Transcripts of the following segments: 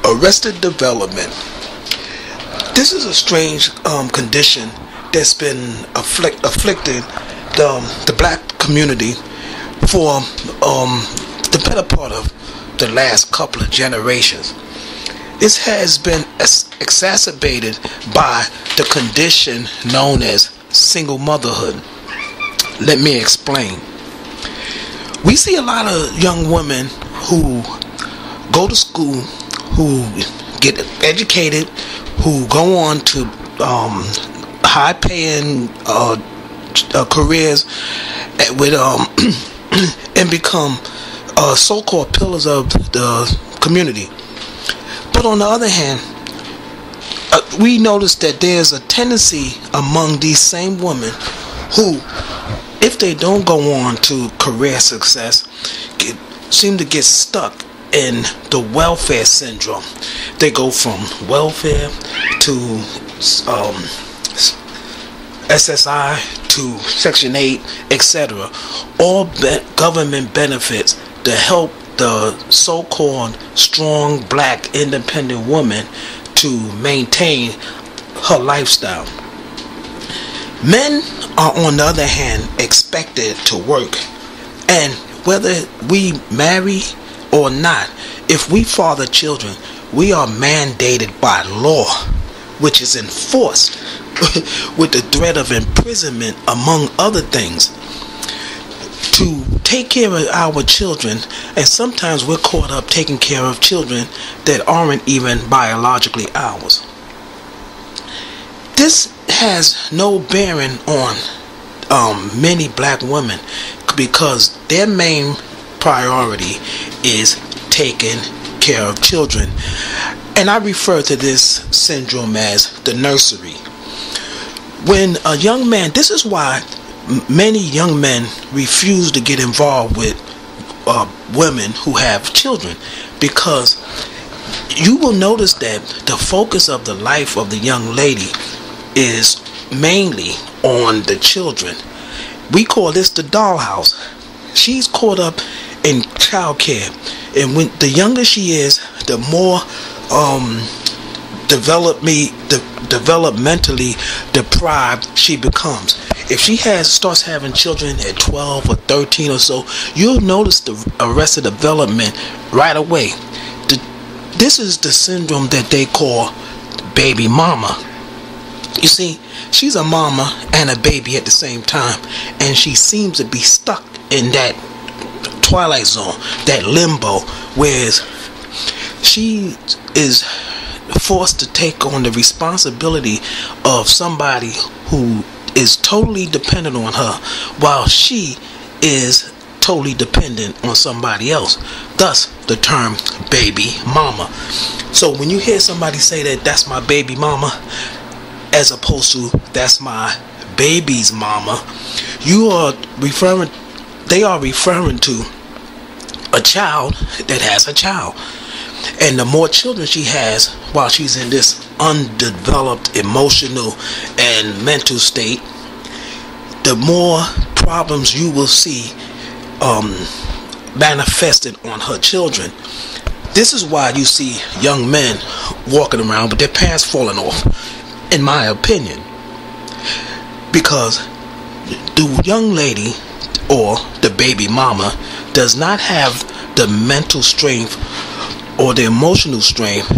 Arrested development. This is a strange condition that's been afflicted the black community for the better part of the last couple of generations. This has been exacerbated by the condition known as single motherhood. Let me explain. We see a lot of young women who go to school, who get educated, who go on to high-paying careers with and become so-called pillars of the community. But on the other hand, we notice that there's a tendency among these same women who, if they don't go on to career success, seem to get stuck in the welfare syndrome. They go from welfare to SSI to Section 8, etc. All government benefits to help the so-called strong black independent woman to maintain her lifestyle. Men are, on the other hand, expected to work, and whether we marry or not, if we father children, we are mandated by law, which is enforced with the threat of imprisonment, among other things, to take care of our children. And sometimes we're caught up taking care of children that aren't even biologically ours. This has no bearing on many black women, because their main priority is taking care of children. And I refer to this syndrome as the nursery. When a young man, this is why many young men refuse to get involved with women who have children, because you will notice that the focus of the life of the young lady is mainly on the children. We call this the dollhouse. She's caught up in childcare, and when the younger she is, the more developmentally deprived she becomes. If she starts having children at 12 or 13 or so, you'll notice the arrested development right away. This is the syndrome that they call baby mama. You see, she's a mama and a baby at the same time, and she seems to be stuck in that twilight zone, that limbo, whereas she is forced to take on the responsibility of somebody who is totally dependent on her, while she is totally dependent on somebody else. Thus the term baby mama. So when you hear somebody say that that's my baby mama, as opposed to that's my baby's mama, they are referring to a child that has a child. And the more children she has while she's in this undeveloped emotional and mental state, the more problems you will see manifested on her children. This is why you see young men walking around with their pants falling off, in my opinion, because the young lady or the baby mama does not have the mental strength or the emotional strength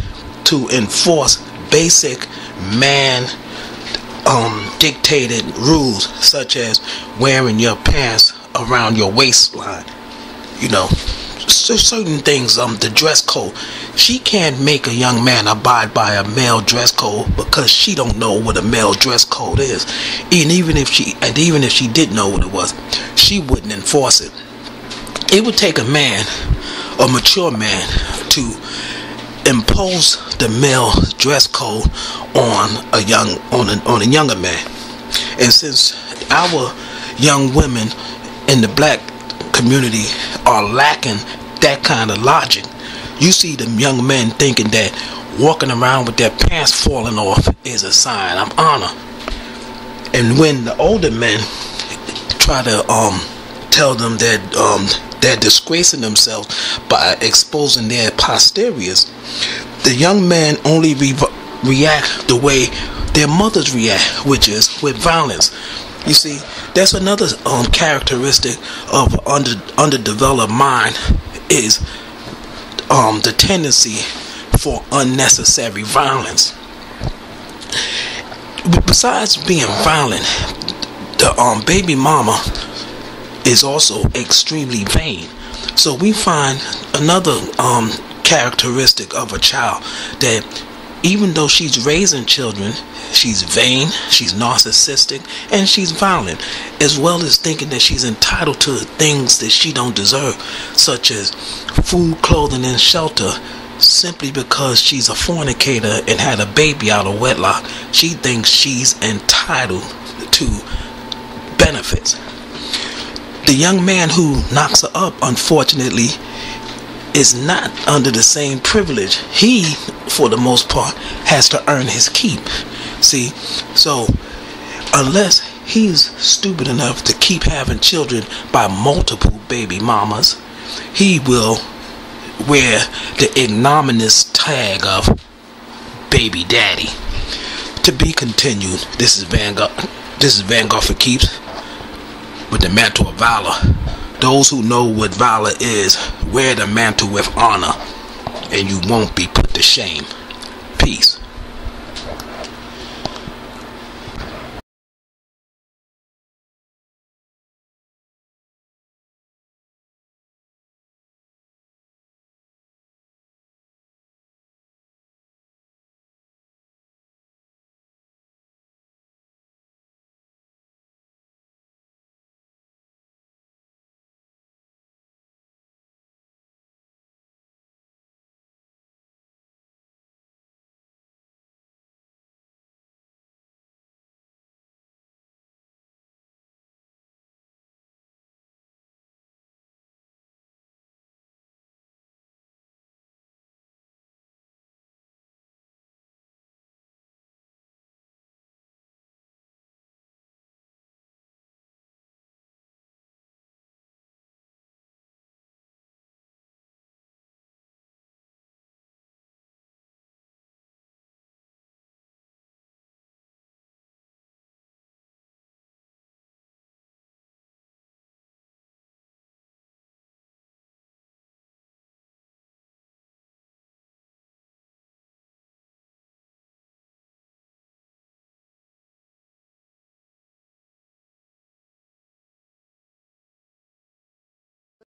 to enforce basic man dictated rules, such as wearing your pants around your waistline. You know, certain things, the dress code. She can't make a young man abide by a male dress code, because she don't know what a male dress code is. And even if she did know what it was, she wouldn't enforce it. It would take a man, a mature man, to impose the male dress code on a younger man. And since our young women in the black community are lacking that kind of logic, you see them young men thinking that walking around with their pants falling off is a sign of honor. And when the older men try to tell them that they're disgracing themselves by exposing their posteriors, The young men only react the way their mothers react, which is with violence. You see, that's another characteristic of underdeveloped mind is the tendency for unnecessary violence. Besides being violent, the baby mama is also extremely vain. So we find another characteristic of a child, that even though she's raising children, she's vain, she's narcissistic, and she's violent, as well as thinking that she's entitled to things that she don't deserve, such as food, clothing, and shelter. Simply because she's a fornicator and had a baby out of wedlock, she thinks she's entitled to benefits. The young man who knocks her up, unfortunately, is not under the same privilege. He, for the most part, has to earn his keep. See, so unless he's stupid enough to keep having children by multiple baby mamas, he will wear the ignominious tag of baby daddy. To be continued. This is Vanguard for Keeps with the mantle of valor. Those who know what valor is, wear the mantle with honor, and you won't be put to shame. Peace.